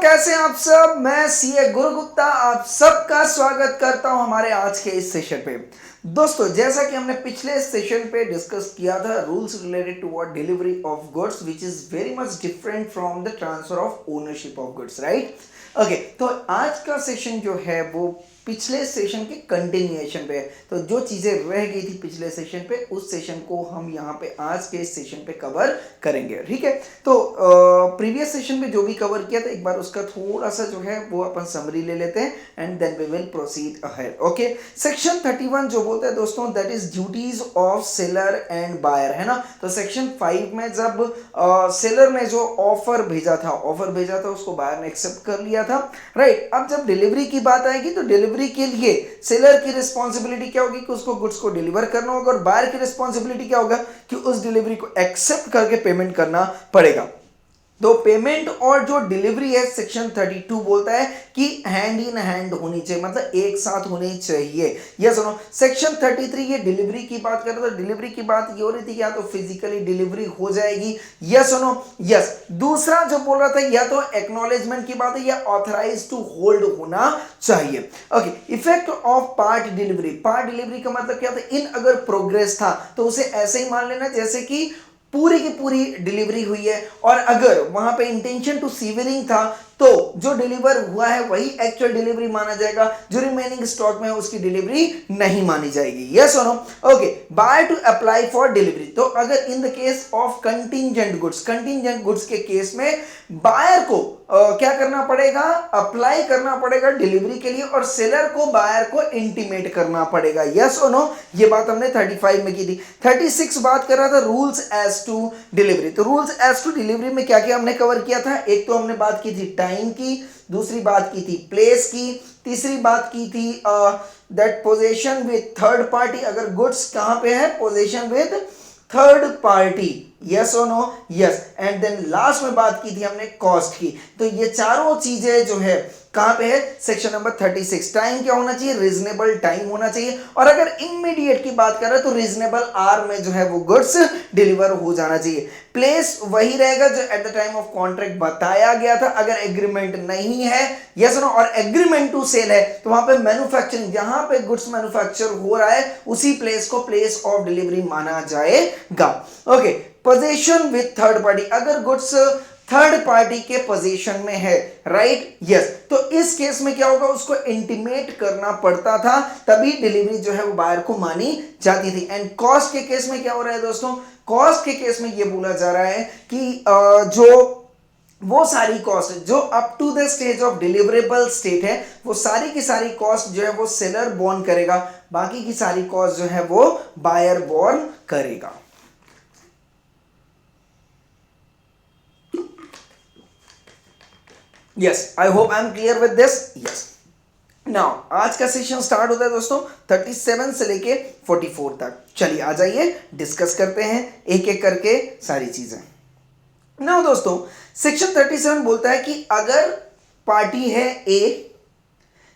कैसे हैं आप सब। मैं सीए गुरु गुप्ता आप सबका स्वागत करता हूं हमारे आज के इस सेशन पे। दोस्तों, जैसा कि हमने पिछले सेशन पे डिस्कस किया था, rules related to what delivery of goods which is very much different from the transfer of ownership of goods, right. Okay, तो आज का सेशन जो है वो पिछले सेशन के कंटिन्यूएशन पे है। तो जो चीजें रह गई थी पिछले सेशन पे, उस सेशन को हम यहाँ पे आज के इस सेशन पे कवर करेंगे, ठीक है। तो प्रीवियस सेशन में जो भी कवर किया था, एक बार उसका थोड़ा सा जो है वो अपन समरी ले लेते हैं and then we will proceed ahead. Okay, section 31 जो बोलता है दोस्तों, that is duties of seller and buyer, है ना। तो सेक्शन 5 में जब सेलर ने जो ऑफर भेजा था उसको बायर ने एक्सेप्ट कर लिया था, राइट। अब जब डिलीवरी की बात आएगी तो डिलीवरी के लिए सेलर की रिस्पॉन्सिबिलिटी क्या होगी कि उसको गुड्स को डिलीवर करना होगा, और बायर की रिस्पॉन्सिबिलिटी क्या होगा कि उस डिलीवरी को एक्सेप्ट करके पेमेंट करना पड़ेगा। तो पेमेंट और जो डिलीवरी है, सेक्शन 32 बोलता है कि हैंड इन हैंड होनी चाहिए, मतलब एक साथ होनी चाहिए। यस सुनो, सेक्शन 33 ये डिलीवरी की बात कर रहा था। डिलीवरी की बात ये हो रही थी कि या तो फिजिकली डिलीवरी हो जाएगी, यस सुनो, यस। दूसरा जो बोल रहा था, या तो एक्नॉलेजमेंट की बात है या ऑथराइज टू होल्ड होना चाहिए। Okay, effect of part delivery का मतलब क्या था, इन अगर प्रोग्रेस था तो उसे ऐसे ही मान लेना जैसे कि पूरी की पूरी डिलीवरी हुई है, और अगर वहां पे इंटेंशन टू सीवरिंग था तो जो डिलीवर हुआ है वही एक्चुअल डिलीवरी माना जाएगा, जो रिमेनिंग स्टॉक में है उसकी डिलीवरी नहीं मानी जाएगी। यस और no. Okay, by to apply for delivery, तो अगर in the case of contingent goods के केस में बायर को क्या करना पड़ेगा, अप्लाई करना पड़ेगा डिलीवरी के लिए, और सेलर को बायर को इंटीमेट करना पड़ेगा। यस और नो, ये बात हमने 35 में की थी। 36 बात कर रहा था रूल्स एज टू डिलीवरी। तो रूल्स एज टू डिलीवरी में क्या क्या हमने कवर किया था, एक तो हमने बात की थी टाइम की, दूसरी बात की थी प्लेस की, तीसरी बात की थी that possession with third party, अगर गुड्स कहां पे है, possession with third party, yes और no, yes. And then last में बात की थी हमने कॉस्ट की। तो ये चारों चीजें जो है कहां पे है, सेक्शन नंबर 36। टाइम क्या होना चाहिए, रीजनेबल टाइम होना चाहिए, और अगर इमीडिएट की बात कर रहे तो रीजनेबल आवर में जो है वो गुड्स डिलीवर हो जाना चाहिए। प्लेस वही रहेगा जो at the time of contract बताया गया था, अगर एग्रीमेंट नहीं है, यस नो, और एग्रीमेंट टू सेल है तो वहां पे मैन्युफैक्चरिंग, जहां पे गुड्स मैन्युफैक्चर हो रहा है उसी प्लेस को प्लेस ऑफ डिलीवरी माना जाएगा। Okay, position with third party, अगर गुड्स थर्ड पार्टी के पोजीशन में है, राइट, यस, तो इस केस में क्या होगा, उसको इंटीमेट करना पड़ता था, तभी डिलीवरी जो है वो बायर को मानी जाती थी। एंड कॉस्ट के केस में क्या हो रहा है दोस्तों, कॉस्ट के केस में ये बोला जा रहा है कि जो वो सारी कॉस्ट जो up to the stage of deliverable state है, वो सारी की सारी कॉस्ट जो है वो सेलर बोर्न करेगा, बाकी की सारी कॉस्ट जो है वो बायर बोर्न करेगा। Yes, I hope I am clear with this. Yes, now आज का सेशन स्टार्ट होता है दोस्तों 37 से लेके 44 तक। चलिए आ जाइए, डिस्कस करते हैं एक एक करके सारी चीजें। नाउ दोस्तों, सेक्शन 37 बोलता है कि अगर पार्टी है ए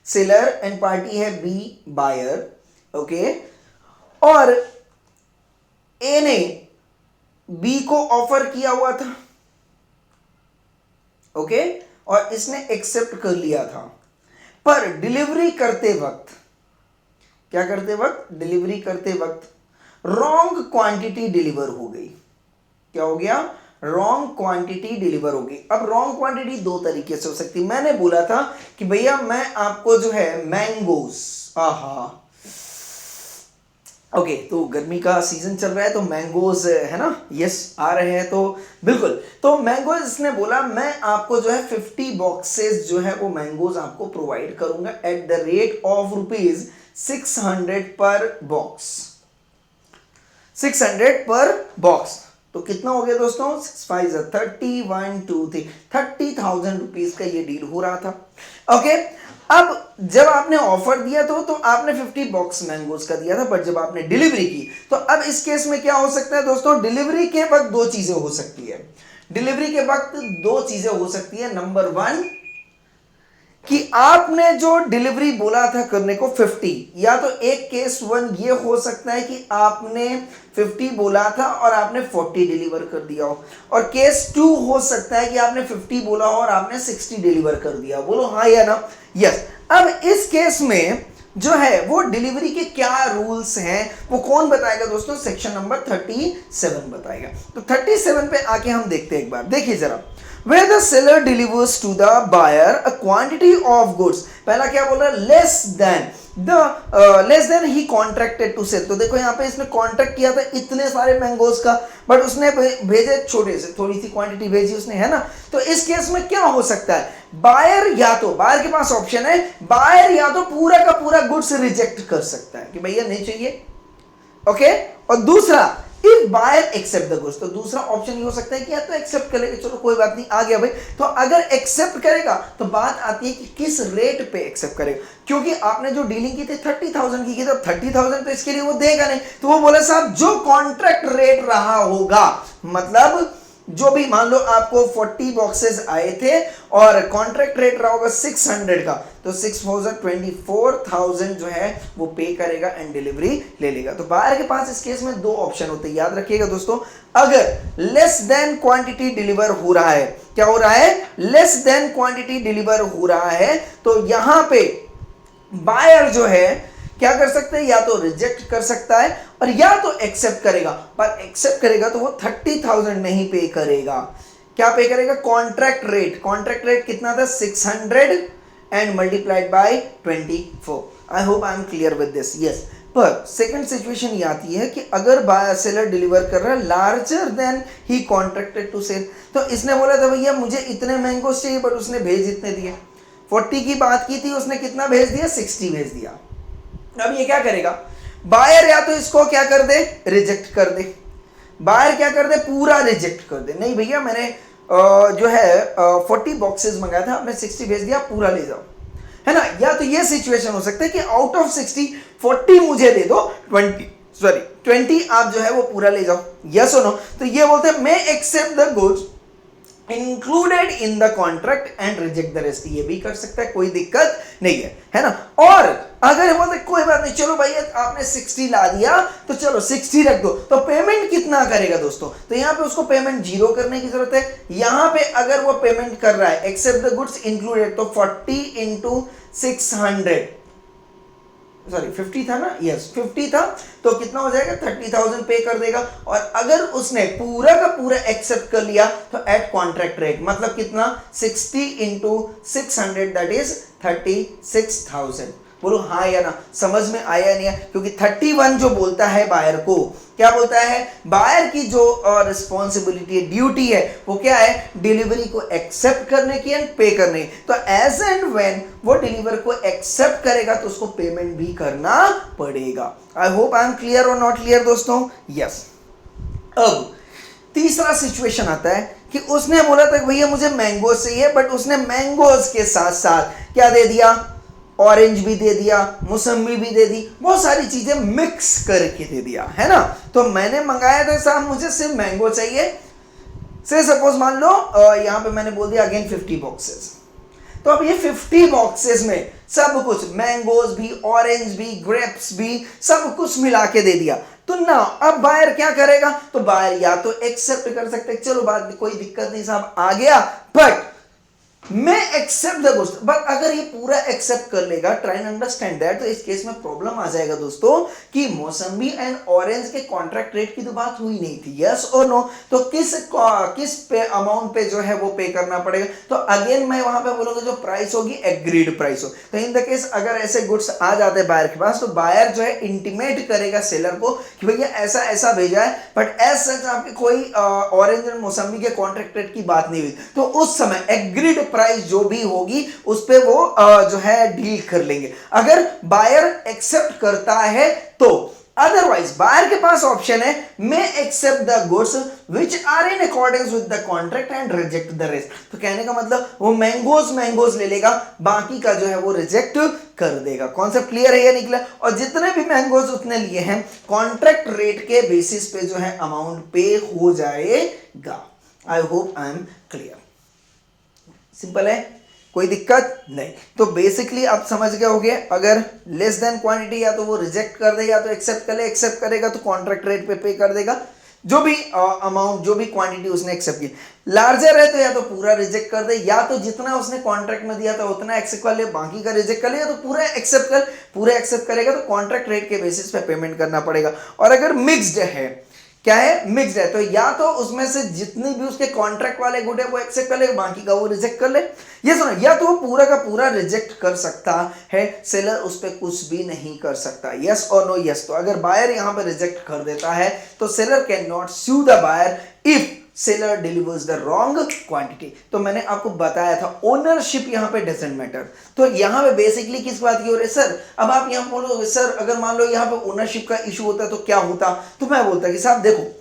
सेलर एंड पार्टी है बी बायर, ओके, और ए ने बी को ऑफर किया हुआ था, ओके, और इसने एक्सेप्ट कर लिया था, पर डिलीवरी करते वक्त क्या करते वक्त, डिलीवरी करते वक्त रॉन्ग क्वांटिटी डिलीवर हो गई। क्या हो गया, रॉन्ग क्वांटिटी डिलीवर होगी। अब रॉन्ग क्वांटिटी दो तरीके से हो सकती है। मैंने बोला था कि भैया मैं आपको जो है मैंगोस, आहा, ओके, तो गर्मी का सीजन चल रहा है तो मैंगोज है ना, यस, आ रहे हैं, तो बिल्कुल, तो मैंगोज इसने बोला मैं आपको जो है 50 बॉक्सेस जो है वो मैंगोज आपको प्रोवाइड करूंगा एट द रेट ऑफ ₹600 पर बॉक्स, 600 पर बॉक्स। तो कितना हो गया दोस्तों, 6 5 30 1 2 3 30,000 रुपीज का ये डील हो रहा था। ओके, अब जब आपने ऑफर दिया तो आपने 50 बॉक्स मैंगोज का दिया था, बट जब आपने डिलीवरी की तो अब इस केस में क्या हो सकता है दोस्तों, डिलीवरी के वक्त दो चीजें हो सकती है। डिलीवरी के वक्त दो चीजें हो सकती है। नंबर 1, कि आपने जो डिलीवरी बोला था करने को 50, या तो एक केस वन ये हो सकता है कि आपने 50 बोला था और आपने 40 डिलीवर कर दिया हो, और केस टू हो सकता है कि आपने 50 बोला हो और आपने 60 डिलीवर कर दिया। बोलो हाँ या ना? यस। अब इस केस में जो है वो डिलीवरी के क्या रूल्स हैं वो कौन बताएगा दोस्तों? सेक्शन नंबर 37 बताएगा। तो 37 पे आके हम देखते हैं एक बार, देखिए जरा। Where the seller delivers to the buyer a quantity of goods, पहला क्या बोल रहा है? Less than he contracted to sell. तो देखो यहाँ पे इसने कॉन्ट्रैक्ट किया था इतने सारे मैंगोज का, बट उसने भेजे छोटे से, थोड़ी सी क्वांटिटी भेजी उसने, है ना? तो इस केस में क्या हो सकता है? बायर या तो, बायर के पास ऑप्शन है, बायर या तो पूरा का पूरा गुड्स रिजेक्ट कर सकता है कि भैया नहीं चाहिए, ओके। और दूसरा, if buyer accept the goods, तो दूसरा ऑप्शन ये हो सकता है कि या तो एक्सेप्ट कर लेगा, चलो कोई बात नहीं, आ गया भाई। तो अगर एक्सेप्ट करेगा तो बात आती है कि किस रेट पे एक्सेप्ट करेगा, क्योंकि आपने जो डीलिंग की थी 30,000 की तो 30,000 तो इसके लिए वो देगा नहीं। तो वो बोले साहब जो कॉन्ट्रैक्ट रेट रहा होगा, मतलब जो भी, मान लो आपको 40 बॉक्सेस आए थे और कॉन्ट्रैक्ट रेट रहा होगा 600 का, तो 24,000 जो है वो पे करेगा एंड डिलीवरी ले लेगा। तो बायर के पास इस केस में दो ऑप्शन होते हैं, याद रखिएगा दोस्तों। अगर लेस देन क्वांटिटी डिलीवर हो रहा है, क्या हो रहा है? लेस देन क्वांटिटी डिलीवर हो रहा है, तो यहां पे बायर जो है क्या कर सकते हैं? या तो रिजेक्ट कर सकता है और या तो एक्सेप्ट करेगा। पर एक्सेप्ट करेगा तो वो 30,000 नहीं पे करेगा, क्या पे करेगा? Contract rate. कॉन्ट्रैक्ट रेट कितना था? 600 and multiplied by 24। I hope I am clear with this. Yes. पर सेकंड सिचुएशन ये आती है कि अगर बायर सेलर डिलीवर कर रहा है larger than he contracted to sell, तो इसने बोला था भैया मुझे इतने मैंगोस चाहिए, बट उसने भेज इतने दिए। 40 की बात की थी, उसने कितना भेज दिया? 60 भेज दिया। अब ये क्या करेगा? बायर या तो इसको क्या कर दे? रिजेक्ट कर दे। बायर क्या कर दे? पूरा रिजेक्ट कर दे, नहीं भैया मैंने जो है 40 बॉक्सेस मंगाया था, आपने 60 भेज दिया, पूरा ले जाओ, है ना? या तो ये सिचुएशन हो सकता है कि आउट ऑफ 60 40 मुझे दे दो, 20 आप जो है वो पूरा ले जाओ। यस और नो? तो ये बोलते हैं मैं accept the goods included in the contract and reject the rest. ये भी कर सकता है, कोई दिक्कत नहीं है ना? और अगर बोलते कोई बात नहीं, चलो भाई आपने 60 ला दिया तो चलो 60 रख दो, तो पेमेंट कितना करेगा दोस्तों? तो यहां पे उसको पेमेंट 0 करने की जरूरत है। यहां पे अगर वो पेमेंट कर रहा है एक्सेप्ट द गुड्स इंक्लूडेड, तो 40 इंटू 600, सॉरी 50 था ना? यस 50 था, तो कितना हो जाएगा? 30,000 पे कर देगा। और अगर उसने पूरा का पूरा एक्सेप्ट कर लिया तो एट कॉन्ट्रैक्ट रेट, मतलब कितना? 60 इंटू 600 दैट इज 36,000। बोलो हाँ या ना? समझ में आया नहीं है? क्योंकि 31 जो बोलता है बायर को, क्या बोलता है? बायर की जो रिस्पॉन्सिबिलिटी है, ड्यूटी है, वो क्या है? डिलीवरी को एक्सेप्ट करने की एंड पे करने की। तो एज एंड व्हेन वो डिलीवर को एक्सेप्ट करेगा तो उसको पेमेंट भी करना पड़ेगा। आई होप आई एम क्लियर और नॉट क्लियर दोस्तों? यस। अब तीसरा सिचुएशन आता है कि उसने बोला था भैया मुझे मैंगोज चाहिए, बट उसने मैंगोज के साथ साथ क्या दे दिया? ऑरेंज भी दे दिया, मौसम्बी भी दे दी, बहुत सारी चीजें मिक्स करके दे दिया, है ना? तो मैंने मंगाया था साहब मुझे सिर्फ मैंगो चाहिए, से सपोज मान लो यहां पे मैंने बोल दिया अगेन 50 बॉक्सेस। तो अब ये 50 बॉक्सेस में सब कुछ, मैंगोज भी, ऑरेंज भी, ग्रेप्स भी, सब कुछ मिला के दे दिया। तो ना अब बायर क्या करेगा? तो बायर या तो एक्सेप्ट कर सकते, चलो बात कोई दिक्कत नहीं साहब आ गया, बट मैं एक्सेप्ट द गुड्स। बट अगर ये पूरा एक्सेप्ट कर लेगा, ट्राई एंड अंडरस्टैंड दैट, तो इस केस में प्रॉब्लम आ जाएगा दोस्तों कि मौसम्बी एंड ऑरेंज के कॉन्ट्रैक्ट रेट की तो बात हुई नहीं थी। यस और नो? तो किस पे अमाउंट पे जो है वो पे करना पड़ेगा? तो अगेन मैं वहां पे बोलूंगा जो प्राइस होगी एग्रीड प्राइस हो। तो इन द केस अगर ऐसे गुड्स आ जाते हैं बायर के पास, तो बायर जो है इंटीमेट करेगा सेलर को कि भैया ऐसा ऐसा भेजा है, बट एज सच आपकी कोई ऑरेंज एंड मौसम्बी के कॉन्ट्रैक्ट रेट की बात नहीं हुई। तो उस समय एग्रीड प्राइस जो भी होगी उस पे वो जो है डील कर लेंगे, अगर बायर एक्सेप्ट करता है तो। अदरवाइज बायर के पास ऑप्शन है मैं accept the goods which are in accordance with the contract and reject the rest. तो कहने का मतलब वो मैंगोज ले लेगा, बाकी का जो है वो रिजेक्ट कर देगा। कॉन्सेप्ट क्लियर है या निकला? और जितने भी मैंगोज उतने लिए हैं कॉन्ट्रैक्ट रेट के बेसिस पे जो है अमाउंट पे हो जाएगा। आई hope I am clear. Simple है? कोई दिक्कत नहीं। तो बेसिकली आप समझ गए होंगे, अगर लेस देन क्वांटिटी या तो वो रिजेक्ट कर दे या तो एक्सेप्ट कर ले, एक्सेप्ट करेगा तो कॉन्ट्रैक्ट रेट पे कर देगा जो भी अमाउंट, जो भी क्वांटिटी उसने एक्सेप्ट की। लार्जर है तो या तो पूरा रिजेक्ट कर दे, या तो जितना उसने कॉन्ट्रैक्ट में दिया था उतना एक्सेप्ट कर ले, बाकी का रिजेक्ट कर ले, या तो पूरा एक्सेप्ट कर, पूरा एक्सेप्ट करेगा तो कॉन्ट्रैक्ट रेट के बेसिस पे पेमेंट करना पड़ेगा। और अगर मिक्स्ड है, क्या है, मिक्स्ड है, तो या तो उसमें से जितनी भी उसके कॉन्ट्रैक्ट वाले गुड है वो एक्सेप्ट कर ले, बाकी का वो रिजेक्ट कर ले, ये सुनो, या तो वो पूरा का पूरा रिजेक्ट कर सकता है, सेलर उस पर कुछ भी नहीं कर सकता। यस और नो? यस। तो अगर बायर यहां पर रिजेक्ट कर देता है तो seller can not sue the buyer if seller delivers the wrong quantity. तो मैंने आपको बताया था ओनरशिप यहां पे डजंट मैटर। तो यहां पे बेसिकली किस बात की हो रही है सर? अब आप यहां बोलोगे सर अगर मान लो यहां पे ओनरशिप का इशू होता तो क्या होता? तो मैं बोलता कि साहब देखो,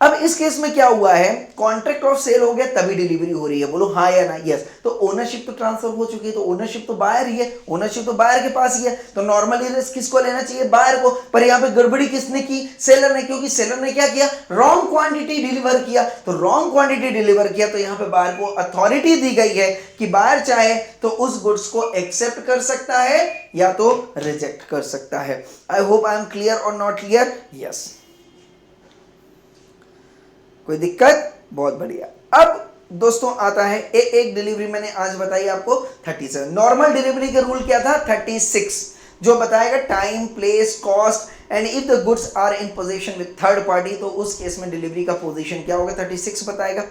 अब इस केस में क्या हुआ है, कॉन्ट्रैक्ट ऑफ सेल हो गया तभी डिलीवरी हो रही है, बोलो हाँ या ना? यस। तो ओनरशिप तो ट्रांसफर हो चुकी है, तो ओनरशिप तो बायर ही है, ओनरशिप तो बायर के पास ही है, तो नॉर्मली रिस्क किसको लेना चाहिए? बायर को। पर यहाँ पे गड़बड़ी किसने की? सेलर ने, क्योंकि सेलर ने क्या किया? रॉन्ग क्वांटिटी डिलीवर किया। तो रॉन्ग क्वांटिटी डिलीवर किया तो यहाँ पे बायर को अथॉरिटी दी गई है कि बायर चाहे तो उस गुड्स को एक्सेप्ट कर सकता है या तो रिजेक्ट कर सकता है। I hope I am clear और नॉट क्लियर? यस। कोई दिक्कत? बहुत बढ़िया। अब दोस्तों आता है एक डिलीवरी मैंने आज बताई आपको 37। नॉर्मल डिलीवरी का रूल क्या था? 36, जो बताएगा time, place, cost and if the goods are in position with third party, तो उस केस में डिलीवरी का पोजीशन क्या होगा? 36 बताएगा।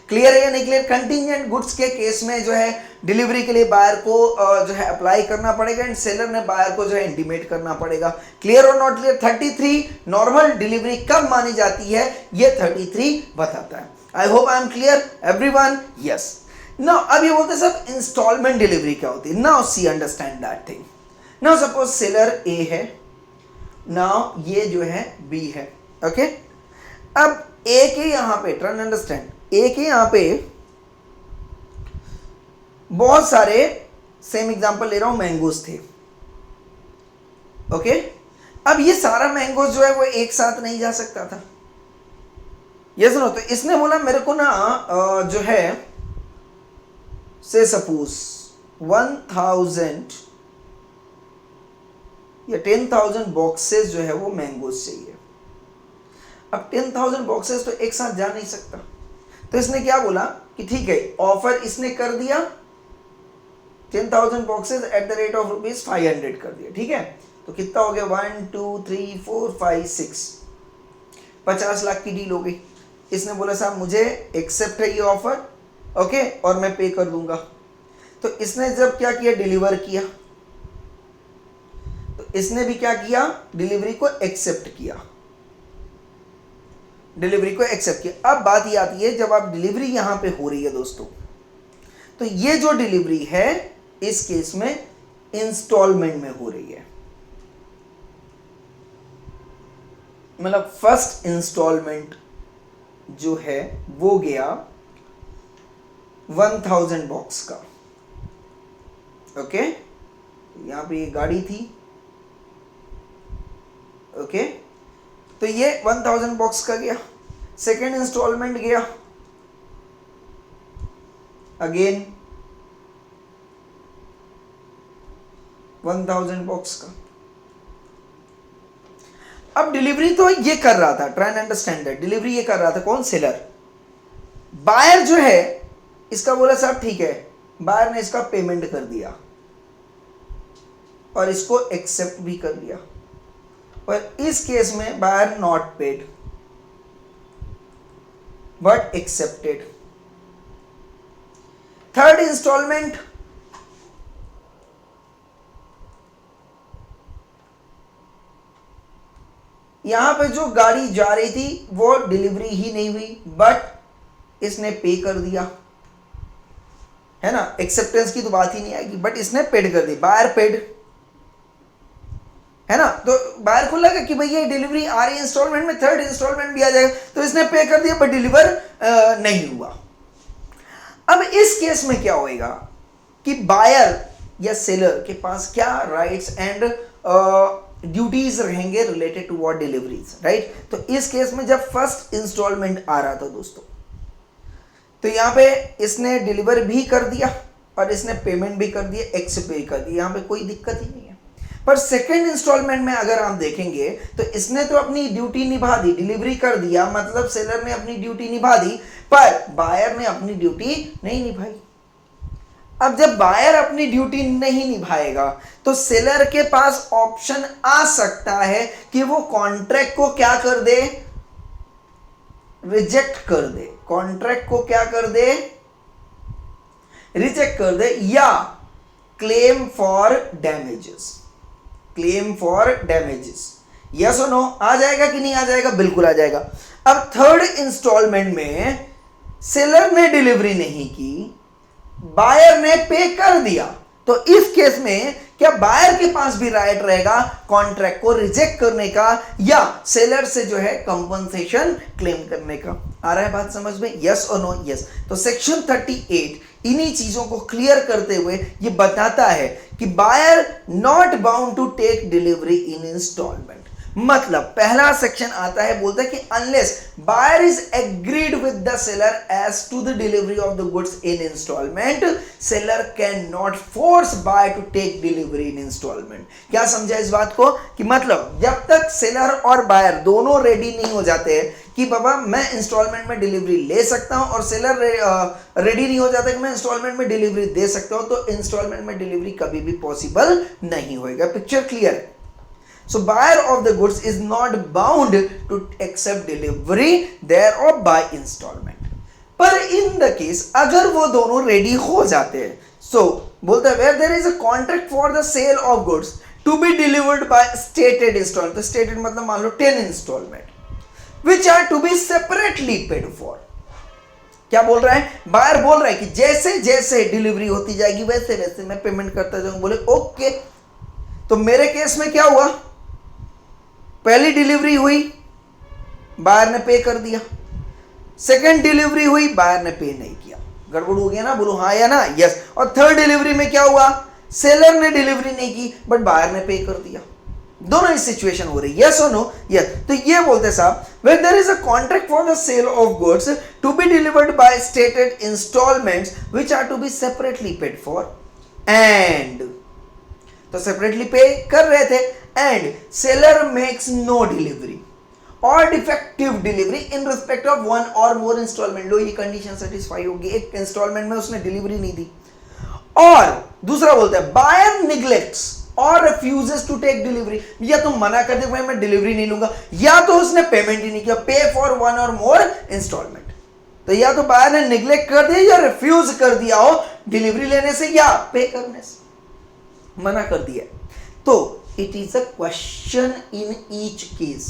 क्लियर है या नहीं क्लियर? कंटिंजेंट गुड्स के केस में जो है डिलीवरी के लिए बायर को जो है अप्लाई करना पड़ेगा एंड सेलर ने बायर को जो है इंटीमेट करना पड़ेगा। क्लियर और नॉट क्लियर? 33 नॉर्मल डिलीवरी कब मानी जाती है ये 33 बताता है। I hope I am clear everyone? Yes. Now अब ये बोलते हैं सब इंस्टॉलमेंट डिलीवरी क्या होती है। Now see understand that thing. Now suppose seller A है, नाउ ये जो है बी है, ओके। अब ए के यहां पे ट्राई अंडरस्टैंड, ए के यहां पे बहुत सारे, सेम एग्जांपल ले रहा हूं, मैंगोज थे, ओके। अब ये सारा मैंगोज जो है वो एक साथ नहीं जा सकता था, ये सुनो। तो इसने बोला मेरे को ना जो है से सपोज 1000 या 10,000 बॉक्सेस जो है वो मैंगोज चाहिए। अब 10,000 बॉक्सेस तो एक साथ जा नहीं सकता, तो इसने क्या बोला कि ठीक है, ऑफर इसने कर दिया 10,000 boxes at the rate of ₹500 कर दिया, ठीक है। तो कितना हो गया? 1 2 3 4 5 6, 50 लाख की डील हो गई। इसने बोला साहब मुझे एक्सेप्ट है ये ऑफर, ओके, और मैं पे कर दूंगा। तो इसने जब क्या किया, डिलीवर किया, तो इसने भी क्या किया, डिलीवरी को एक्सेप्ट किया, डिलीवरी को एक्सेप्ट किया। अब बात ये आती है जब आप डिलीवरी यहां पे हो रही है दोस्तों, तो ये जो डिलीवरी है इस केस में इंस्टॉलमेंट में हो रही है, मतलब फर्स्ट इंस्टॉलमेंट जो है वो गया 1000 बॉक्स का, ओके। यहां पे ये गाड़ी थी, ओके। तो ये 1000 बॉक्स का गया। सेकेंड इंस्टॉलमेंट गया अगेन 1000 बॉक्स का। अब डिलीवरी तो ये कर रहा था, try and understand that, delivery ये कर रहा था कौन? सेलर। बायर जो है इसका बोला साहब ठीक है, बायर ने इसका पेमेंट कर दिया और इसको एक्सेप्ट भी कर लिया, पर इस केस में buyer not paid but accepted. Third instalment, यहां पे जो गाड़ी जा रही थी वो डिलीवरी ही नहीं हुई, बट इसने पे कर दिया, है ना। एक्सेप्टेंस की तो बात ही नहीं आएगी, बट इसने पेड कर दी, बायर पेड, है ना। तो बायर को लगा कि भाई ये डिलीवरी आ रही है इंस्टॉलमेंट में, थर्ड इंस्टॉलमेंट भी आ जाएगा, तो इसने पे कर दिया बट डिलीवर नहीं हुआ। अब इस केस में क्या होएगा कि बायर या सेलर के पास क्या राइट्स एंड ड्यूटीज रहेंगे related to what deliveries, right. तो इस केस में जब फर्स्ट इंस्टॉलमेंट आ रहा था दोस्तों, तो यहां पे इसने डिलीवर भी कर दिया, और इसने पेमेंट भी कर दिया, एक्स पे कर दिया, यहाँ पे कोई दिक्कत ही नहीं है। पर सेकंड इंस्टॉलमेंट में अगर आप देखेंगे तो इसने तो अपनी ड्यूटी निभा दी, डिलीवरी कर दिया, मतलब सेलर ने अपनी ड्यूटी निभा दी, पर बायर ने अपनी ड्यूटी नहीं निभाई। अब जब बायर अपनी ड्यूटी नहीं निभाएगा तो सेलर के पास ऑप्शन आ सकता है कि वो कॉन्ट्रैक्ट को क्या कर दे, रिजेक्ट कर दे, कॉन्ट्रैक्ट को क्या कर दे, रिजेक्ट कर दे, या claim for damages, claim for damages. Yes और नो आ जाएगा कि नहीं आ जाएगा? बिल्कुल आ जाएगा। अब थर्ड इंस्टॉलमेंट में सेलर ने डिलीवरी नहीं की, बायर ने पे कर दिया, तो इस केस में क्या बायर के पास भी राइट रहेगा कॉन्ट्रैक्ट को रिजेक्ट करने का या सेलर से जो है कंपनसेशन क्लेम करने का? आ रहा है बात समझ में? यस और नो? यस। तो सेक्शन 38 इन्हीं चीजों को क्लियर करते हुए ये बताता है कि buyer not bound to take delivery in instalment. मतलब पहला सेक्शन आता है, बोलता है कि unless buyer is agreed with the seller as to the delivery of the goods in instalment, seller can not force buyer to take delivery in instalment. क्या समझा इस बात को? कि मतलब जब तक सेलर और बायर दोनों रेडी नहीं हो जाते कि बाबा मैं इंस्टॉलमेंट में डिलीवरी ले सकता हूं, और सेलर रेडी नहीं हो जाता कि मैं इंस्टॉलमेंट में डिलीवरी दे सकता हूं, तो इंस्टॉलमेंट में डिलीवरी कभी भी पॉसिबल नहीं होएगा। पिक्चर क्लियर है? So buyer of the goods is not bound to accept delivery thereof by installment. पर in the case अगर वो दोनों रेडी हो जाते हैं, so बोलता है where there is a contract for the sale of goods to be delivered by stated installment, तो stated मतलब मान लो 10 installment which are to be separately paid for। क्या बोल रहा है? बायर बोल रहा है कि जैसे जैसे डिलीवरी होती जाएगी वैसे वैसे मैं पेमेंट करता जाऊंगा। बोले ओके। तो मेरे केस में क्या हुआ? पहली डिलीवरी हुई, बायर ने पे कर दिया, सेकंड डिलीवरी हुई, बायर ने पे नहीं किया, गड़बड़ हो गया ना? बोलो हाँ या ना? यस। और थर्ड डिलीवरी में क्या हुआ? सेलर ने डिलीवरी नहीं की बट बायर ने पे कर दिया। दोनों ही सिचुएशन हो रही, यस और नो? यस। तो ये बोलते साहब when there is a contract for the sale of goods to be delivered by stated installments which are to be separately paid for, and तो सेपरेटली पे कर रहे थे, and seller makes no delivery और defective delivery in respect of one और more instalment. लो ये condition satisfy होगी, एक instalment में उसने डिलीवरी नहीं दी। और दूसरा बोलता है बायर निग्लेक्ट्स और रिफ्यूजेस टू टेक डिलीवरी, या तो मना कर दे भाई मैं डिलीवरी नहीं लूंगा, या तो उसने पेमेंट ही नहीं किया, पे फॉर वन और मोर इंस्टॉलमेंट। तो या तो बायर ने निग्लेक्ट कर दिया या रिफ्यूज कर दिया हो डिलीवरी लेने से या पे करने से, मना कर दिया। तो it is a question in each case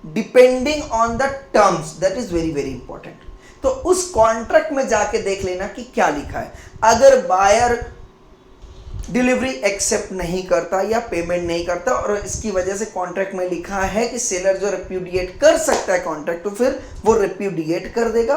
depending on the terms, that is very very important. तो उस कॉन्ट्रैक्ट में जाके देख लेना कि क्या लिखा है। अगर बायर डिलीवरी एक्सेप्ट नहीं करता या पेमेंट नहीं करता और इसकी वजह से कॉन्ट्रैक्ट में लिखा है कि सेलर जो रिप्यूडिएट कर सकता है कॉन्ट्रैक्ट, तो फिर वो रिप्यूडिएट कर देगा।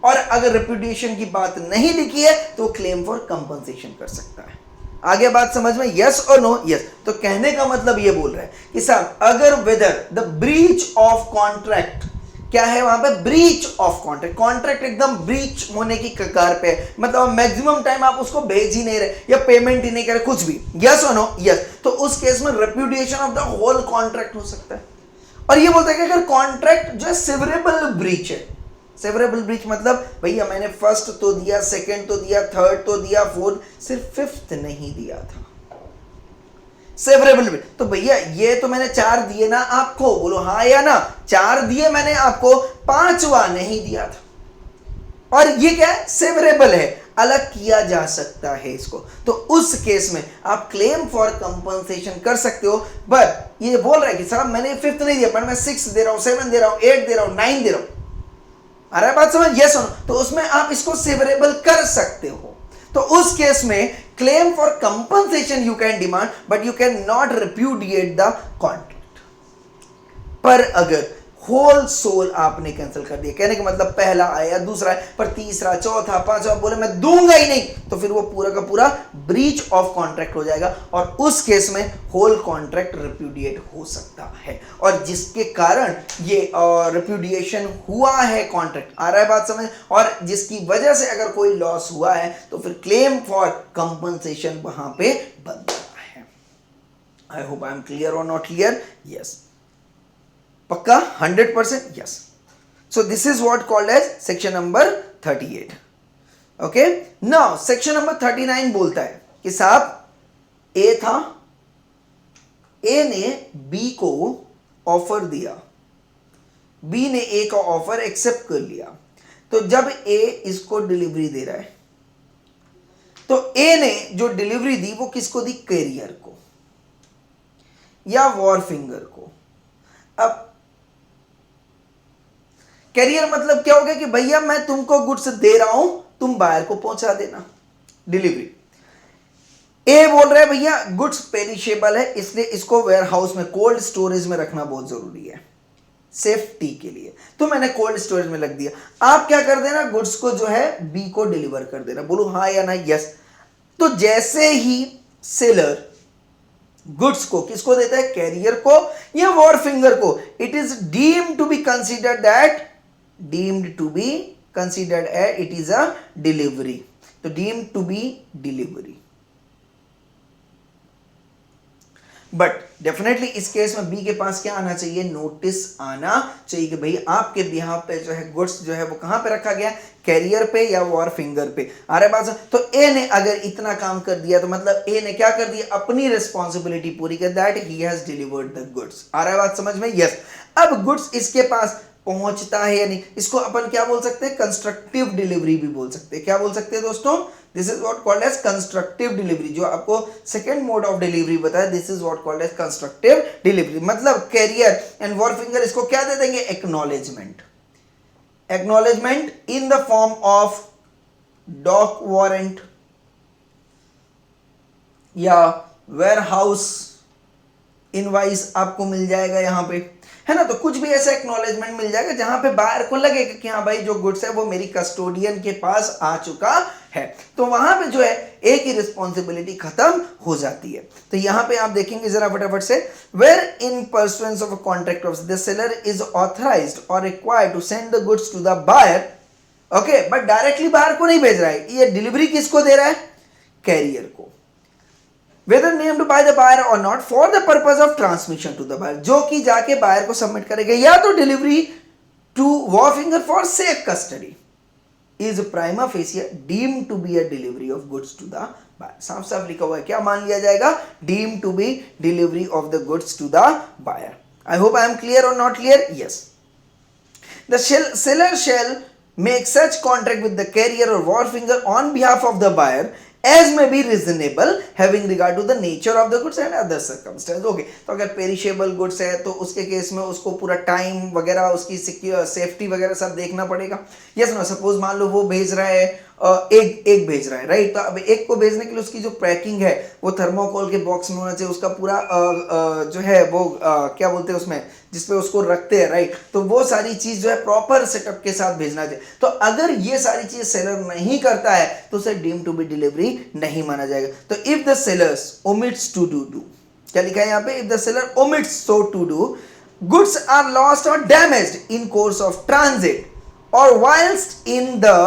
और अगर रिप्यूडिएशन की बात नहीं लिखी है तो क्लेम फॉर कंपनसेशन कर सकता है। आगे बात समझ में? यस और नो? यस। तो कहने का मतलब ये बोल रहा है कि साहब अगर whether the breach of contract, क्या है वहां पे? ब्रीच ऑफ कॉन्ट्रैक्ट, कॉन्ट्रैक्ट एकदम ब्रीच होने की कगार पे, मतलब मैक्सिमम टाइम आप उसको भेज ही नहीं रहे या पेमेंट ही नहीं करे, कुछ भी, यस और नो? यस। तो उस केस में repudiation of the whole contract हो सकता है। और ये बोलता है कि अगर कॉन्ट्रैक्ट जो है सेवरेबल ब्रीच है, सेवरेबल ब्रीच मतलब भैया मैंने फर्स्ट तो दिया, सेकंड तो दिया, थर्ड तो दिया, फोर्थ, सिर्फ फिफ्थ नहीं दिया था, सेवरेबल ब्रीच। तो भैया ये तो मैंने 4 दिए ना आपको, बोलो हाँ या ना? 4 दिए मैंने आपको, 5वां नहीं दिया था, और ये क्या है? सेवरेबल है, अलग किया जा सकता है इसको। तो उस केस में आप क्लेम फॉर कंपनसेशन कर सकते हो। बट ये बोल रहा है कि साहब मैंने 5th नहीं दिया, पर मैं 6 दे रहा हूं, 7 दे रहा हूं, 8 दे रहा हूं, 9 दे रहा हूं। आ रहा है बात समझ? यस और नो? तो उसमें आप इसको सेवरेबल कर सकते हो। तो उस केस में claim for compensation you can demand but you can not repudiate the contract. पर अगर होल सोल आपने कैंसिल कर दिया। कहने का मतलब पहला आया, दूसरा आया, पर तीसरा, चौथा, पांचवा बोले मैं दूंगा ही नहीं, तो फिर वो पूरा का पूरा ब्रीच ऑफ कॉन्ट्रैक्ट हो जाएगा और उस केस में होल कॉन्ट्रैक्ट रिप्यूडिएट हो सकता है। और जिसके कारण ये रिप्यूडिएशन हुआ है कॉन्ट्रैक्ट, आ रहा है बात समझ, और जिसकी वजह से अगर कोई लॉस हुआ है तो फिर क्लेम फॉर कंपनसेशन वहां पे बनता है। I hope I am clear और नॉट क्लियर? यस, पक्का 100%? Yes. So this is what called as section number 38। Okay, now section number 39 बोलता है कि साहब ए था, ए ने बी को ऑफर दिया, बी ने ए का ऑफर एक्सेप्ट कर लिया, तो जब ए इसको डिलीवरी दे रहा है तो ए ने जो डिलीवरी दी वो किसको दी? कैरियर को या वॉरफिंगर को। अब कैरियर मतलब क्या हो गया कि भैया मैं तुमको गुड्स दे रहा हूं, तुम बायर को पहुंचा देना, डिलीवरी। ए बोल रहा है भैया गुड्स पेरिशेबल है, इसलिए इसको वेयरहाउस में कोल्ड स्टोरेज में रखना बहुत जरूरी है सेफ्टी के लिए, तो मैंने कोल्ड स्टोरेज में रख दिया। आप क्या कर देना, गुड्स को जो है बी को डिलीवर कर देना। बोलो हाँ या ना? यस। तो जैसे ही सेलर गुड्स को किसको देता है? कैरियर को या वॉरफिंगर को, it is deemed to be considered that, deemed to be considered as it is a delivery. तो deemed to be delivery, but definitely इस केस में बी के पास क्या आना चाहिए? नोटिस आना चाहिए कि भाई आपके बिहाफ पे जो है गुड्स जो है वो कहां पे रखा गया? कैरियर पे या वॉरफिंगर पे। आ रहा है बात? तो ए ने अगर इतना काम कर दिया तो मतलब ए ने क्या कर दिया? अपनी रिस्पॉन्सिबिलिटी पूरी कर, that he has delivered the goods. आ रहा है बात समझ में? यस। अब गुड्स इसके पास पहुंचता है या नहीं, इसको अपन क्या बोल सकते हैं? कंस्ट्रक्टिव डिलीवरी भी बोल सकते हैं। क्या बोल सकते हैं दोस्तों? This is what called as constructive delivery. जो आपको सेकंड मोड ऑफ डिलीवरी बताया, this is what called as constructive delivery. मतलब कैरियर एंड वॉरफिंगर इसको क्या दे देंगे? Acknowledgement. Acknowledgement in the form of dock warrant या वेयरहाउस इनवाइस आपको मिल जाएगा यहां पे, है ना। तो कुछ भी ऐसा एक्नॉलेजमेंट मिल जाएगा जहां पे बायर को लगेगा कि हाँ भाई जो गुड्स है वो मेरी कस्टोडियन के पास आ चुका है, तो वहां पे जो है एक ही रिस्पॉन्सिबिलिटी खत्म हो जाती है। तो यहां पे आप देखेंगे जरा फटाफट से, where in pursuance of a contract of the seller is authorised और required to send the goods to the buyer, okay, but directly buyer को नहीं भेज रहा है, ये डिलीवरी किसको दे रहा है? कैरियर को। whether named by the buyer or not for the purpose of transmission to the buyer, जो कि जाके बायर को सबमिट करेगा, या तो delivery to wharfinger for safe custody is prima facie deemed to be a delivery of goods to the buyer। साफ साफ लिखा हुआ है, क्या मान लिया जाएगा? deemed to be delivery of the goods to the buyer। I hope I am clear or not clear? Yes। The seller shall make such contract with the carrier or wharfinger on behalf of the buyer as may be reasonable having regard to the nature of the goods and other circumstances। Okay, तो अगर perishable goods है तो उसके case में उसको पूरा time वगैरह, उसकी सेफ्टी वगैरह सब देखना पड़ेगा। यस ना, सपोज मान लो वो भेज रहा है एक भेज रहा है, राइट। तो अब एक को भेजने के लिए उसकी जो पैकिंग है वो थर्मोकोल के बॉक्स में होना चाहिए, उसका पूरा जो है वो क्या बोलते हैं उसमें जिसपे उसको रखते हैं, राइट। तो वो सारी चीज जो है प्रॉपर सेटअप के साथ भेजना चाहिए। तो अगर ये सारी चीज सेलर नहीं करता है तो उसे डीम्ड टू बी डिलीवरी नहीं माना जाएगा। तो if the sellers omits to do, क्या लिखा है यहाँ पे? If the seller omits so to do, goods are lost or damaged in course of transit or whilst in the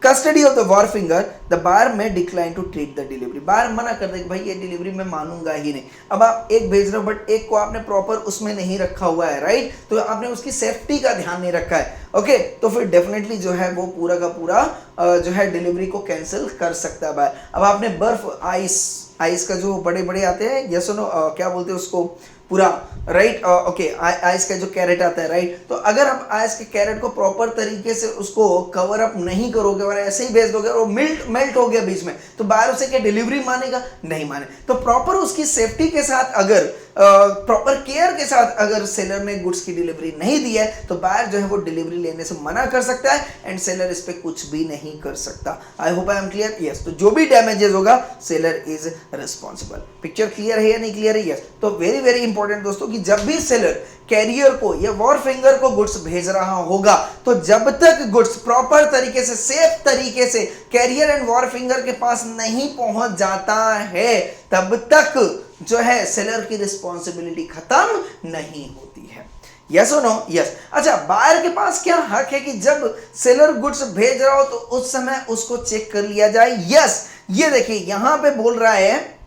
custody of the wharfinger, the buyer may decline to treat the delivery। Buyer मना कर दे कि भाई ये delivery मैं मानूंगा ही नहीं। अब आप एक भेज रहे हो बट एक को आपने प्रॉपर उसमें नहीं रखा हुआ है, राइट, तो आपने उसकी सेफ्टी का ध्यान नहीं रखा है, ओके, तो फिर डेफिनेटली जो है वो पूरा का पूरा जो है डिलीवरी को कैंसिल कर सकता है बायर। अब आपने बर्फ, आइस का जो बड़े बड़े आते हैं, ये सुनो क्या बोलते हैं उसको, पूरा, राइट, ओके, आइस का जो कैरेट आता है, राइट। तो अगर आप आइस के कैरेट को प्रॉपर तरीके से उसको कवर अप नहीं करोगे और ऐसे ही भेज दोगे और मेल्ट हो गया बीच में, तो बाहर उसे क्या डिलीवरी मानेगा? नहीं माने। तो प्रॉपर उसकी सेफ्टी के साथ अगर प्रॉपर केयर के साथ अगर सेलर ने गुड्स की डिलीवरी नहीं दी है तो बायर जो है वो डिलीवरी लेने से मना कर सकता है एंड सेलर इस पे कुछ भी नहीं कर सकता। आई hope I am clear. Yes, तो जो भी डैमेजेस होगा seller is responsible. Picture clear है या नहीं क्लियर है? यस। तो वेरी वेरी इंपॉर्टेंट दोस्तों कि जब भी सेलर कैरियर को या वॉरफिंगर को गुड्स भेज रहा होगा तो जब तक गुड्स प्रॉपर तरीके से, सेफ तरीके से कैरियर एंड वॉरफिंगर के पास नहीं पहुंच जाता है तब तक जो है सेलर की रिस्पॉन्सिबिलिटी खत्म नहीं होती है। यस और नो? यस। अच्छा, बायर के पास क्या हक है कि जब सेलर गुड्स भेज रहा हो तो उस समय उसको चेक कर लिया जाए? यस, ये देखिए यहां पे बोल रहा है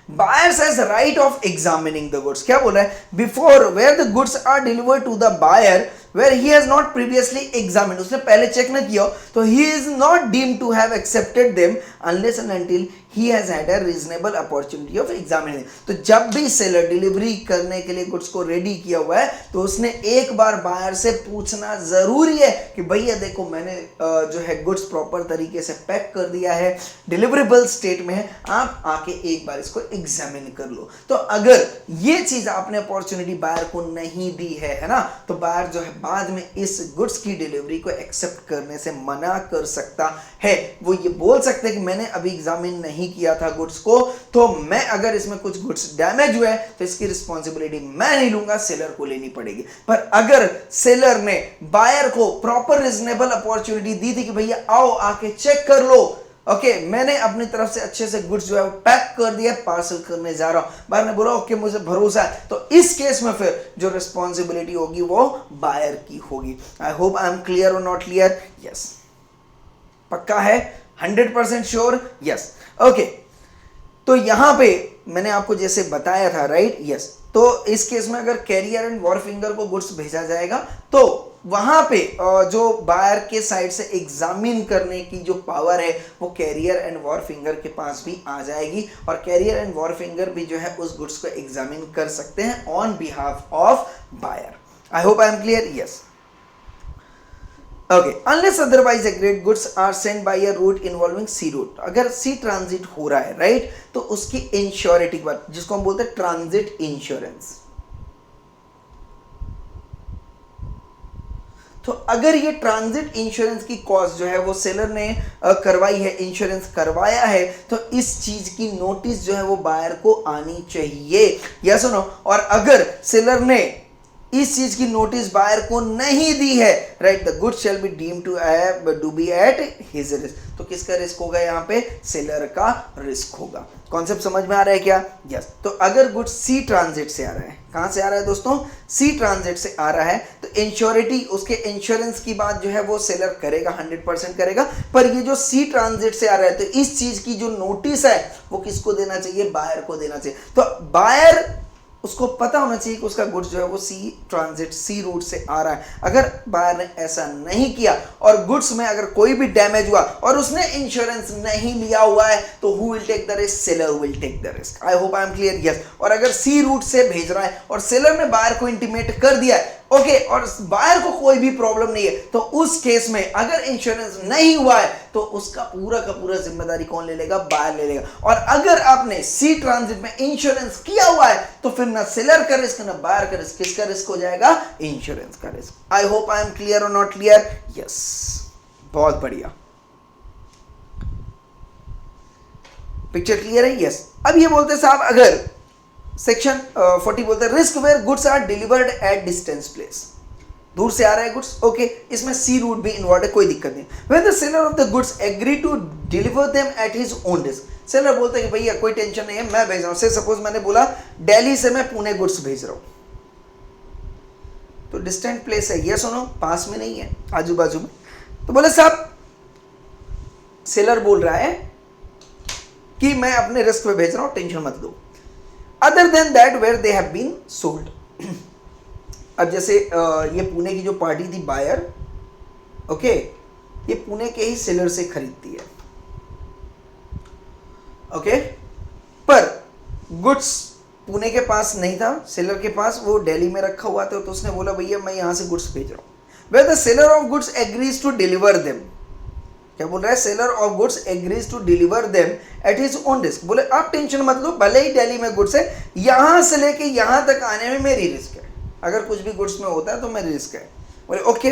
Buyers has right of examining the goods. क्या बोल रहा है? Before where the goods are delivered to the buyer where he has not previously examined, उसने पहले चेक न किया तो he is not deemed to have accepted them unless and until he has had a reasonable opportunity of examining. तो जब भी seller delivery करने के लिए गुड्स को रेडी किया हुआ है तो उसने एक बार बायर से पूछना जरूरी है कि भैया देखो मैंने जो है गुड्स प्रॉपर तरीके से पैक कर दिया है, डिलीवरेबल स्टेट में है, आप आके एक बार इसको एग्जामिन कर लो। तो अगर ये चीज आपने अपॉर्चुनिटी बायर को नहीं दी है ना, तो बायर जो है बाद में इस गुड्स की डिलीवरी को एक्सेप्ट करने से मना कर सकता है। वो ये बोल सकते हैं कि मैंने अभी एग्जामिन नहीं किया था गुड्स को, तो मैं अगर इसमें कुछ गुड्स डैमेज हुए तो इसकी रिस्पॉन्सिबिलिटी मैं नहीं लूंगा, सेलर को लेनी पड़ेगी। पर अगर सेलर ने बायर को प्रॉपर रीजनेबल अपॉर्चुनिटी दी थी कि भैया आओ आके चेक कर लो, ओके मैंने अपनी तरफ से अच्छे से गुड्स जो है वो पैक कर दिया, पार्सल करने जा रहा हूं, बायर ने बोला ओके मुझे भरोसा है, तो इस केस में फिर जो रिस्पॉन्सिबिलिटी होगी वो बायर की होगी। आई होप आई एम क्लियर और नॉट क्लियर? यस, पक्का है? 100% श्योर? यस। ओके, तो यहां पे मैंने आपको जैसे बताया था, राइट? यस। तो इस केस में अगर कैरियर एंड वॉरफिंगर को गुड्स भेजा जाएगा तो वहां पे जो बायर के साइड से एग्जामिन करने की जो पावर है वो कैरियर एंड वॉरफिंगर के पास भी आ जाएगी और कैरियर एंड वॉरफिंगर भी जो है उस गुड्स को एग्जामिन कर सकते हैं on behalf of buyer. I hope I am clear? Yes. Okay, unless otherwise agreed goods are send by a route involving sea route. अगर सी ट्रांजिट हो रहा है, राइट, तो उसकी इंश्योरिटी की बात जिसको हम बोलते हैं ट्रांजिट इंश्योरेंस। तो अगर ये ट्रांजिट इंश्योरेंस की कॉस्ट जो है वो सेलर ने करवाई है, इंश्योरेंस करवाया है, तो इस चीज की नोटिस जो है वो बायर को आनी चाहिए। या सुनो, और अगर सेलर ने इस चीज की नोटिस बायर को नहीं दी है, right, the good shall be deemed to be at his risk. तो किसका रिस्क होगा यहाँ पे? सेलर का रिस्क होगा। कॉन्सेप्ट समझ में आ रहा है क्या? यस। तो अगर गुड सी ट्रांजिट से आ रहा है, कहां से आ रहा है दोस्तों? सी ट्रांजिट से आ रहा है, तो इंश्योरिटी, उसके इंश्योरेंस की बात जो है वो सेलर करेगा, 100% करेगा। पर ये जो सी ट्रांजिट से आ रहा है तो इस चीज की जो नोटिस है वो किसको देना चाहिए? बायर को देना चाहिए। तो बायर उसको पता होना चाहिए कि उसका गुड्स जो है वो सी ट्रांजिट, सी रूट से आ रहा है। अगर बायर ने ऐसा नहीं किया और गुड्स में अगर कोई भी डैमेज हुआ और उसने इंश्योरेंस नहीं लिया हुआ है तो who will take the risk? Seller will take the risk. I hope I am clear? Yes. और अगर सी रूट से भेज रहा है और सेलर ने बायर को इंटीमेट कर दिया है, ओके, और बायर को कोई भी प्रॉब्लम नहीं है, तो उस केस में अगर इंश्योरेंस नहीं हुआ है तो उसका पूरा का पूरा जिम्मेदारी कौन ले लेगा? बायर ले लेगा। और अगर आपने सी ट्रांजिट में इंश्योरेंस किया हुआ है तो फिर ना सेलर का रिस्क ना बायर का रिस्क, किसका रिस्क हो जाएगा? इंश्योरेंस का risk. I hope I am clear और नॉट क्लियर? यस, बहुत बढ़िया। पिक्चर क्लियर है? यस। अब ये बोलते साहब, अगर सेक्शन 40 बोलते हैं risk where goods are delivered at distance place, दूर से आ रहा है गुड्स, ओके, इसमें सी रूट भी इन्वॉल्व है, कोई दिक्कत नहीं। When the seller of the goods agree to deliver them at his own risk, seller बोलते हैं कि भैया कोई टेंशन नहीं है, मैं भेज रहा हूं। से सपोज मैंने बोला दिल्ली से मैं पुणे गुड्स भेज रहा हूं, तो डिस्टेंट प्लेस है, ये सुनो पास में नहीं है, आजू बाजू में। तो बोले साहब, सेलर बोल रहा है कि मैं अपने रिस्क पे भेज रहा हूं, टेंशन मत लो। Other than that where they have been sold. अब जैसे ये पुणे की जो पार्टी थी बायर, ओके, ये पुणे के ही सेलर से खरीदती है, ओके, पर गुड्स पुणे के पास नहीं था, सेलर के पास, वो दिल्ली में रखा हुआ था, तो उसने बोला भैया मैं यहां से गुड्स भेज रहा हूं। Where the seller of goods agrees to deliver them, क्या बोल रहा है, seller of goods agrees to deliver them at his own risk. बोले आप टेंशन मत लो, भले ही दिल्ली में गुड्स है, यहां से लेके यहां तक आने में मेरी रिस्क है, अगर कुछ भी गुड्स में होता है तो मेरी रिस्क है। बोले okay,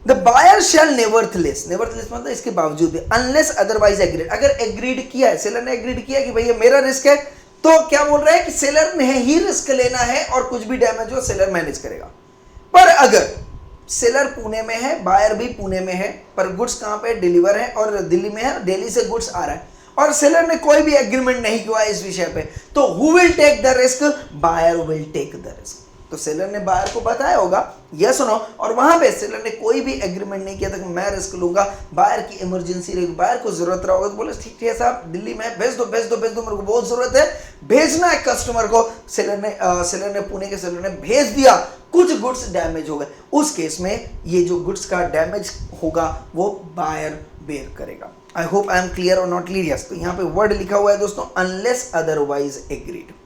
the buyer shell nevertheless मतलब इसके बावजूद भी, अनलेस अदरवाइज एग्रीड, अगर एग्रीड किया है, सेलर ने एग्रीड किया कि भैया मेरा रिस्क है, तो क्या बोल रहा है कि सेलर ने ही रिस्क लेना है और कुछ भी डैमेज हो सेलर मैनेज करेगा। पर अगर सेलर पुणे में है, बायर भी पुणे में है, पर गुड्स कहां पे डिलीवर है और दिल्ली में है, दिल्ली से गुड्स आ रहा है और सेलर ने कोई भी एग्रीमेंट नहीं किया इस विषय पे, तो who will take the risk, buyer will take the risk. तो सेलर ने बायर को बताया होगा यस और नो, और वहां पे सेलर ने कोई भी एग्रीमेंट नहीं किया था कि मैं रिस्क लूंगा, बायर की इमरजेंसी रहेगी, बायर को जरूरत रहा होगा तो बोले ठीक है साहब दिल्ली में भेज दो मेरे को बहुत जरूरत है, भेजना है कस्टमर को। सेलर ने पुणे के सेलर ने भेज दिया, कुछ गुड्स डैमेज हो गए, उस केस में ये जो गुड्स का डैमेज होगा वो बायर बेयर करेगा। आई होप आई एम क्लियर और नॉट क्लियर। यस, तो यहाँ पे वर्ड लिखा हुआ है दोस्तों अनलेस अदरवाइज एग्रीड।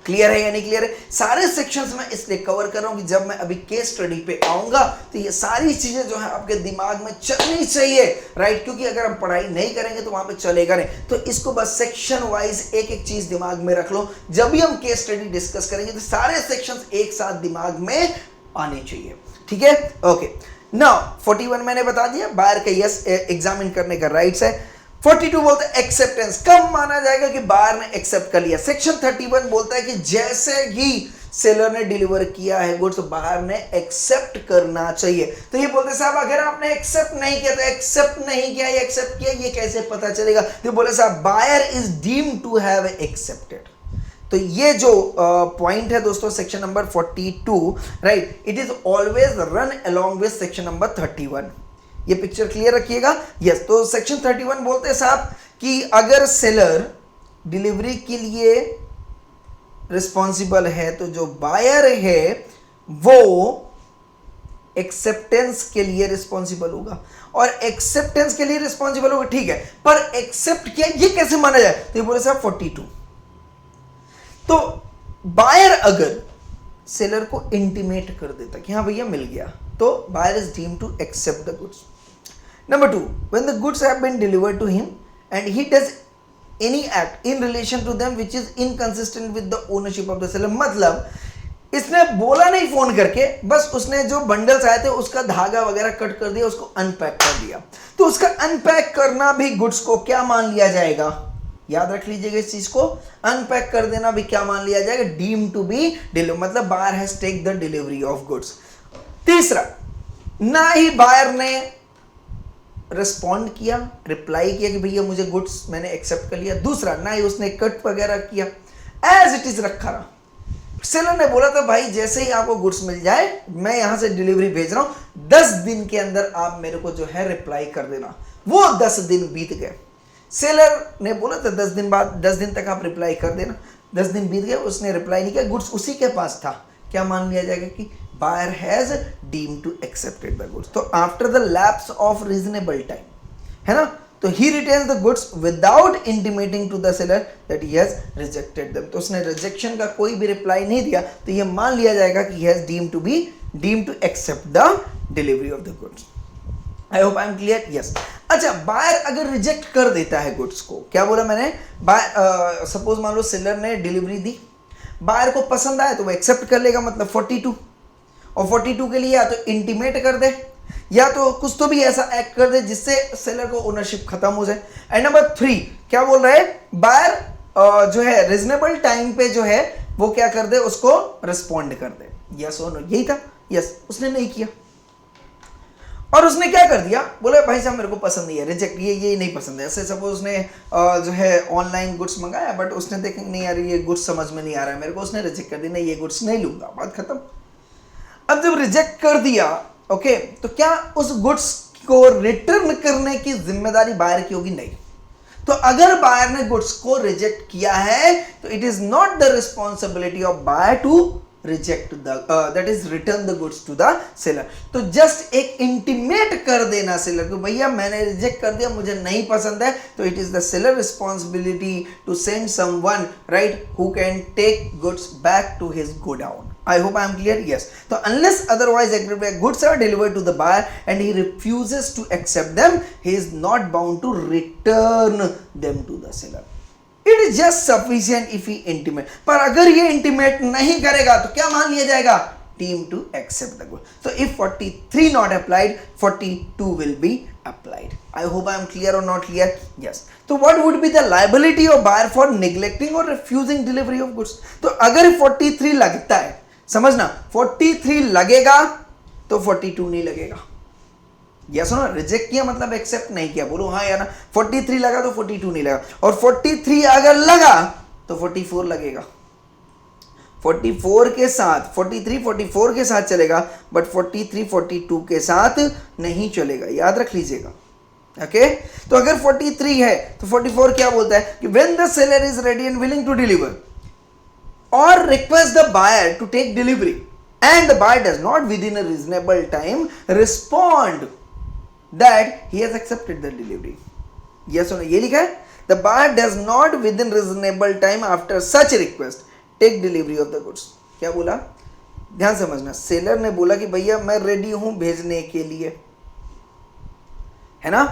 क्लियर है या नहीं क्लियर है? सारे सेक्शंस में इसलिए कवर कर रहा हूं कि जब मैं अभी केस स्टडी पे आऊंगा तो ये सारी चीजें जो है आपके दिमाग में चलनी चाहिए, राइट? क्योंकि अगर हम पढ़ाई नहीं करेंगे तो वहां पे चलेगा नहीं। तो इसको बस सेक्शन वाइज एक एक चीज दिमाग में रख लो, जब भी हम केस स्टडी डिस्कस करेंगे तो सारे सेक्शंस एक साथ दिमाग में आने चाहिए, ठीक है? ओके, नाउ 41 मैंने बता दिया, बायर का यस एग्जामिन करने का राइट्स है। 42 बोलता है एक्सेप्टेंस, कब माना जाएगा कि बायर ने एक्सेप्ट कर लिया। सेक्शन 31 बोलता है कि जैसे ही सेलर ने डिलीवर किया है गुड्स, बायर ने एक्सेप्ट करना चाहिए। तो ये बोलते साहब अगर आपने एक्सेप्ट नहीं किया तो एक्सेप्ट नहीं किया या एक्सेप्ट किया ये कैसे पता चलेगा? तो बोले साहब buyer is deemed to have accepted. तो ये जो पॉइंट है दोस्तों section number 42, right, it is always run along with section number 31। ये पिक्चर क्लियर रखिएगा। यस, तो सेक्शन 31 बोलते हैं साहब कि अगर सेलर डिलीवरी के लिए रिस्पॉन्सिबल है तो जो बायर है वो एक्सेप्टेंस के लिए रिस्पॉन्सिबल होगा, और एक्सेप्टेंस के लिए रिस्पॉन्सिबल होगा, ठीक है, पर एक्सेप्ट किया ये कैसे माना जाए? तो ये बोले साहब 42। तो बायर अगर सेलर को इंटीमेट कर देता कि हाँ भैया मिल गया, तो buyer is deemed to accept the goods. Number 2, when the goods have been delivered to him and he does any act in relation to them which is inconsistent with the ownership of the seller, मतलब इसने बोला नहीं phone करके, बस उसने जो bundles आए थे उसका धागा वगैरह कट कर दिया, उसको अनपैक कर दिया, तो उसका अनपैक करना भी गुड्स को क्या मान लिया जाएगा? याद रख लीजिएगा इस चीज को, अनपैक कर देना भी क्या मान लिया जाएगा? डीम टू बी डिलीवर, मतलब buyer has take the delivery of goods. तीसरा, ना ही बायर ने रिस्पॉन्ड किया, रिप्लाई किया कि भैया मुझे गुड्स मैंने एक्सेप्ट कर लिया। दूसरा, ना ही उसने कट वगैरह किया, एज इट इज रखा रहा। सेलर ने बोला था भाई जैसे ही आपको गुड्स मिल जाए मैं यहां से डिलीवरी भेज रहा हूं, 10 दिन के अंदर आप मेरे को जो है रिप्लाई कर देना। वो 10 दिन बीत गए, सेलर ने बोला था 10 दिन बाद, 10 दिन तक आप रिप्लाई कर देना, 10 दिन बीत गए, उसने रिप्लाई नहीं किया, गुड्स उसी के पास था, क्या मान लिया जाएगा कि buyer has deemed to accepted the goods। तो after the lapse of reasonable time, है ना, तो he retains the goods without intimating to the seller that he has rejected them। तो उसने रिजेक्शन का कोई भी रिप्लाई नहीं दिया, तो ये मान लिया जाएगा कि he has deemed to accept the delivery of the goods। I hope I am clear। yes। अच्छा, बायर अगर रिजेक्ट कर देता है गुड्स को, क्या बोला मैंने, बायर सपोज मान लो सेलर ने डिलीवरी दी, बायर को पसंद आया तो वो एक्सेप्ट कर लेगा, मतलब 42, और 42 के लिए या तो इंटीमेट कर दे या तो कुछ तो भी ऐसा एक्ट कर दे जिससे सेलर को ओनरशिप खत्म हो जाए। एंड नंबर 3 क्या बोल रहा है, बायर जो है रीजनेबल टाइम पे जो है वो क्या कर दे, उसको रिस्पॉन्ड कर दे, यस और नो, यही था। यस, उसने नहीं किया और उसने क्या कर दिया, बोले भाई साहब मेरे को पसंद नहीं है, रिजेक्ट, ये नहीं पसंद है। ऐसे सपोज उसने जो है ऑनलाइन गुड्स मंगाया, बट उसने देखा नहीं यार ये गुड्स समझ में नहीं आ रहा है मेरे को, उसने रिजेक्ट कर दी, नहीं ये गुड्स नहीं लूंगा, बात खत्म। अब जब रिजेक्ट कर दिया, ओके, तो क्या उस गुड्स को रिटर्न करने की जिम्मेदारी बायर की होगी? नहीं। तो अगर बायर ने गुड्स को रिजेक्ट किया है तो it is not the responsibility of buyer to reject that is return the goods to the seller. तो जस्ट एक इंटीमेट कर देना सेलर को, भैया मैंने रिजेक्ट कर दिया, मुझे नहीं पसंद है, तो it is the seller responsibility to send someone, right, who can take goods back to his godown. I hope I am clear. Yes. So unless otherwise agreed by, goods are delivered to the buyer and he refuses to accept them, he is not bound to return them to the seller. It is just sufficient if he intimate. पर अगर ये intimate नहीं करेगा तो क्या मान लिया जाएगा? Team to accept the good. So if 43 not applied, 42 will be applied. I hope I am clear or not clear. Yes. So what would be the liability of buyer for neglecting or refusing delivery of goods? तो अगर 43 लगता है, समझना 43 लगेगा तो 42 नहीं लगेगा. Yes no, reject किया मतलब एक्सेप्ट नहीं किया, बोलो हाँ या ना. 43 लगा तो 42 नहीं लगा, और 43 अगर लगा तो 44 लगेगा. 44 के साथ 43 44 के साथ चलेगा, बट 43 42 के साथ नहीं चलेगा, याद रख लीजिएगा. ओके तो अगर 43 है तो 44 क्या बोलता है कि when the seller is ready and willing to deliver or request the buyer to take delivery and the buyer does not within a reasonable time respond that he has accepted the delivery. Yes or no, ये लिखा है. The buyer does not within reasonable time after such request take delivery of the goods. क्या बोला, ध्यान समझना. Seller ने बोला कि भैया मैं रेडी हूं भेजने के लिए, है ना,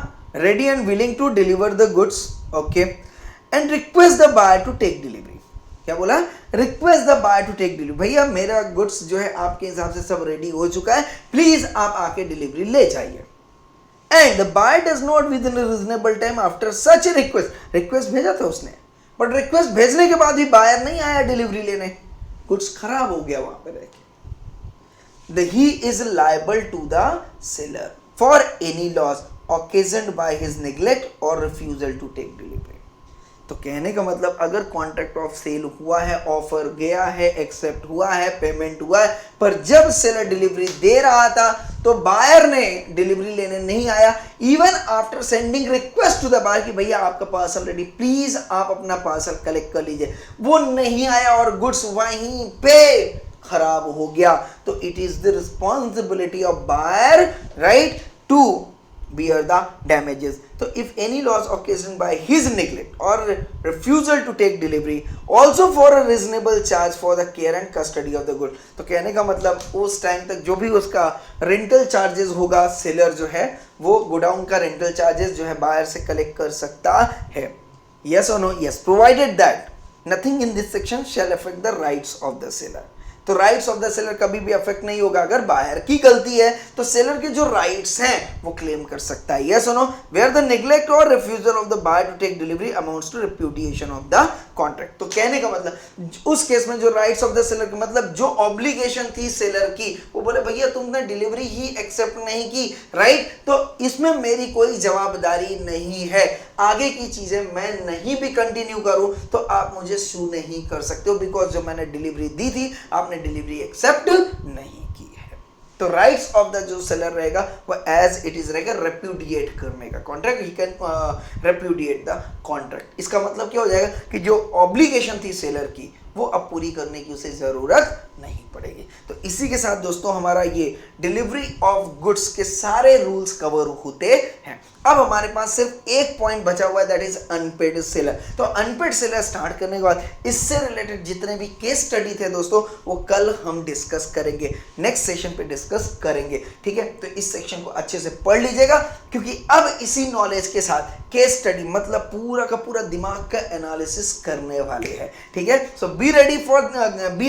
ready and willing to deliver the goods. Okay, and request the buyer to take delivery. क्या बोला, request the buyer to take delivery. भैया मेरा गुड्स जो है आपके हिसाब से सब रेडी हो चुका है, प्लीज आप आके डिलीवरी ले जाइए. And the buyer does not within reasonable time after such request. Request भेजा था उसने, बट रिक्वेस्ट भेजने के बाद भी बायर नहीं आया डिलीवरी लेने, गुड्स खराब हो गया वहां पे रह के. He is liable to the seller for any loss occasioned by his neglect or refusal to take delivery. तो कहने का मतलब अगर कॉन्ट्रैक्ट ऑफ सेल हुआ है, ऑफर गया है, एक्सेप्ट हुआ है, पेमेंट हुआ है, पर जब सेलर डिलीवरी दे रहा था तो बायर ने डिलीवरी लेने नहीं आया, even after sending request to the buyer कि भैया आपका पार्सल रेडी, प्लीज आप अपना पार्सल कलेक्ट कर लीजिए, वो नहीं आया और गुड्स वहीं पे खराब हो गया, तो it is the responsibility of buyer, right, to bear the damages. So if any loss occasioned by his neglect or refusal to take delivery, also for a reasonable charge for the care and custody of the good. तो कहने का मतलब उस time तक जो भी उसका rental charges होगा, सेलर जो है वो गोडाउन का रेंटल चार्जेस जो है बायर से कलेक्ट कर सकता है. Yes or no? Yes, provided that nothing in this section shall affect the rights of the seller. तो राइट्स ऑफ द सेलर कभी भी अफेक्ट नहीं होगा. अगर बायर की गलती है तो सेलर के जो राइट्स हैं वो क्लेम कर सकता है. यस और नो, वेयर द नेग्लेक्ट और refusal of the buyer to take delivery amounts to repudiation of the contract. तो कहने का मतलब उस केस में जो राइट्स ऑफ द सेलर के मतलब जो ऑब्लिगेशन थी सेलर की, वो बोले भैया तुमने डिलीवरी ही एक्सेप्ट नहीं की, राइट, तो इसमें मेरी कोई जवाबदारी नहीं है, आगे की चीजें मैं नहीं भी कंटिन्यू करूं तो आप मुझे सू नहीं कर सकते हो, बिकॉज जो मैंने डिलीवरी दी थी आपने डिलीवरी एक्सेप्ट नहीं की है. तो राइट्स ऑफ द जो सेलर रहेगा वो एज इट इज रहेगा, रेप्यूडिएट करने का contract, he can repudiate the contract. इसका मतलब क्या हो जाएगा कि जो ऑब्लिगेशन थी सेलर की वो अब पूरी करने की उसे जरूरत नहीं पड़ेगी. तो इसी के साथ दोस्तों हमारा ये डिलीवरी ऑफ गुड्स के सारे रूल्स कवर होते हैं. अब हमारे पास सिर्फ एक पॉइंट बचा हुआ है, दैट इज अनपेड सेलर. तो अनपेड सेलर स्टार्ट करने के बाद इससे रिलेटेड जितने भी केस स्टडी थे दोस्तों वो कल हम डिस्कस करेंगे, नेक्स्ट सेशन पे डिस्कस करेंगे. ठीक है, तो इस सेक्शन को अच्छे से पढ़ लीजिएगा, क्योंकि अब इसी नॉलेज के साथ केस स्टडी मतलब पूरा का पूरा दिमाग का एनालिसिस करने वाले हैं. ठीक है, so be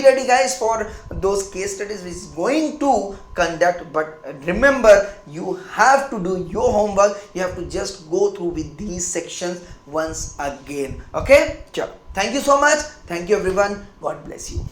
ready guys for those case studies which is going to conduct, but remember you have to do your homework, you have to just go through with these sections once again. Okay, chalo, thank you so much, thank you everyone, God bless you.